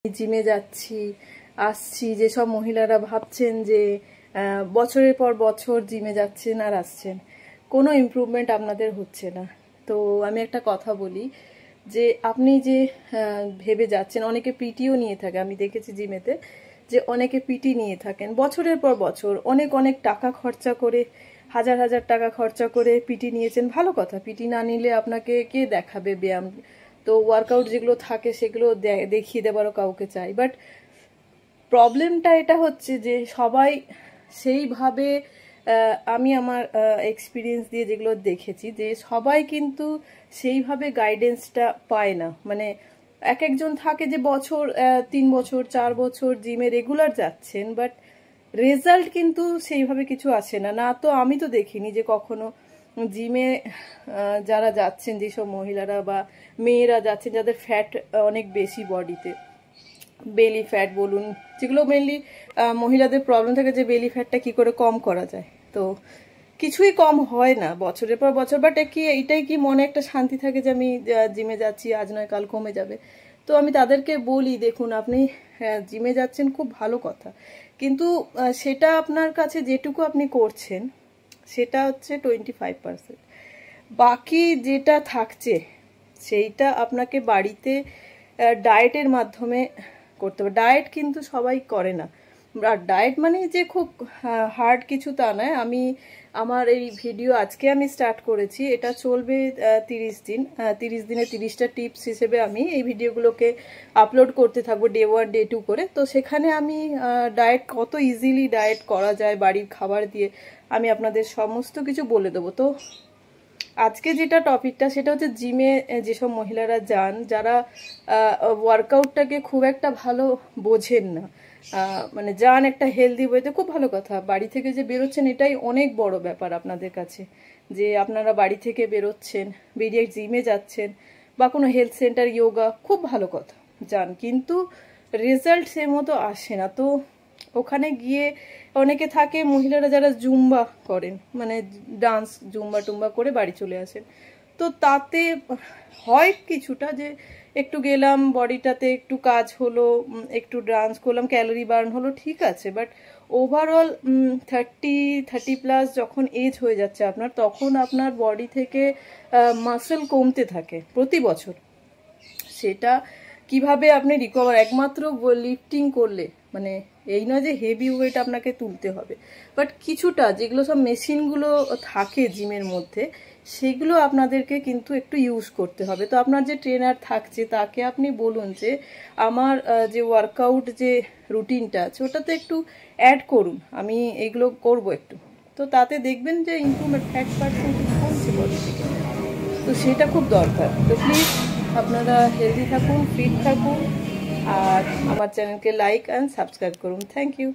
জিমে যাচ্ছি আসছি, যেসব মহিলারা ভাবছেন যে বছরের পর বছর জিমে যাচ্ছেন আর আসছেন, কোনো ইমপ্রুভমেন্ট আপনাদের হচ্ছে না। তো আমি একটা কথা বলি যে আপনি যে ভেবে যাচ্ছেন, অনেকে পিটিও নিয়ে থাকে, আমি দেখেছি জিমেতে যে অনেকে পিটি নিয়ে থাকেন বছরের পর বছর, অনেক অনেক টাকা খরচা করে, হাজার হাজার টাকা খরচা করে পিটি নিয়েছেন, ভালো কথা। পিটি না নিলে আপনাকে কে দেখাবে ব্যায়াম? তো ওয়ার্কআউট যেগুলো থাকে সেগুলো দেখিয়ে দেবারও কাউকে চাই, বাট প্রবলেমটা এটা হচ্ছে যে সবাই সেইভাবে, আমি আমার এক্সপিরিয়েন্স দিয়ে যেগুলো দেখেছি যে সবাই কিন্তু সেইভাবে গাইডেন্সটা পায় না। মানে এক একজন থাকে যে বছর 3 বছর 4 বছর জিমে রেগুলার যাচ্ছেন, বাট রেজাল্ট কিন্তু সেইভাবে কিছু আসে না। না তো আমি তো দেখিনি যে কখনো জিমে যারা যাচ্ছেন, যেসব মহিলারা বা মেয়েরা যাচ্ছেন যাদের ফ্যাট অনেক বেশি বডিতে, বেলি ফ্যাট বলুন, যেগুলো মেনলি মহিলাদের প্রবলেম থাকে যে বেলি ফ্যাটটা কি করে কম করা যায়, তো কিছুই কম হয় না বছরের পর বছর। বাট এইটাই কি মনে একটা শান্তি থাকে যে আমি জিমে যাচ্ছি, আজ নয় কাল কমে যাবে। তো আমি তাদেরকে বলি, দেখুন আপনি জিমে যাচ্ছেন খুব ভালো কথা, কিন্তু সেটা আপনার কাছে যেটুকু আপনি করছেন সেটা হচ্ছে 25%। বাকি যেটা থাকছে সেইটা আপনাকে বাড়িতে ডায়েটের মাধ্যমে করতে হবে। ডায়েট কিন্তু সবাই করে না, আর ডায়েট মানে যে খুব হার্ড কিছু তা নয়। আমার এই ভিডিও আজকে আমি স্টার্ট করেছি, এটা চলবে 30 দিন। 30 দিনে 30টা টিপস হিসেবে আমি এই ভিডিওগুলোকে আপলোড করতে থাকবো, ডে 1 ডে 2 করে। তো সেখানে আমি ডায়েট কত ইজিলি ডায়েট করা যায় বাড়ির খাবার দিয়ে আমি আপনাদের সমস্ত কিছু বলে দেবো। তো আজকে যেটা টপিকটা সেটা হচ্ছে জিমে যেসব মহিলারা যান, যারা ওয়ার্কআউটটাকে খুব একটা ভালো বোঝেন না, মানে যান একটা হেলদি ওয়েতে, খুব ভালো কথা। বাড়ি থেকে যে বেরোচ্ছেন এটাই অনেক বড় ব্যাপার আপনাদের কাছে, যে আপনারা বাড়ি থেকে বেরোচ্ছেন, বেরিয়ে জিমে যাচ্ছেন বা কোনো হেলথ সেন্টার, যোগা, খুব ভালো কথা যান, কিন্তু রেজাল্ট সে মতো আসে না। তো ওখানে গিয়ে অনেকে থাকে মহিলারা যারা জুম্বা করেন, মানে ডান্স জুম্বা টুম্বা করে বাড়ি চলে আসেন। তো তাতে হয় কিছুটা যে একটু গেলাম, বডিটাতে একটু কাজ হলো, একটু ডান্স করলাম, ক্যালোরি বার্ন হলো, ঠিক আছে। বাট ওভারঅল 30+ যখন এজ হয়ে যাচ্ছে আপনার, তখন আপনার বডি থেকে মাসেল কমতে থাকে প্রতি বছর। সেটা কিভাবে আপনি রিকভার, একমাত্র লিফটিং করলে, মানে এই নয় যে হেভি ওয়েট আপনাকে তুলতে হবে, বাট কিছুটা যেগুলো সব মেশিনগুলো থাকে জিমের মধ্যে সেগুলো আপনাদেরকে কিন্তু একটু ইউজ করতে হবে। তো আপনার যে ট্রেনার থাকছে তাকে আপনি বলুন যে আমার যে ওয়ার্কআউট যে রুটিনটা আছে ওটাতে একটু অ্যাড করুন, আমি এইগুলো করব একটু। তো তাতে দেখবেন যে ইমপ্রুভমেন্ট, ফ্যাট পার্সেন্টেজ কমছে বডি থেকে। তো সেটা খুব দরকার। তো প্লিজ আপনারা হেলদি থাকুন, ফিট থাকুন, আর আমার চ্যানেলকে লাইক অ্যান্ড সাবস্ক্রাইব করুন। Thank you.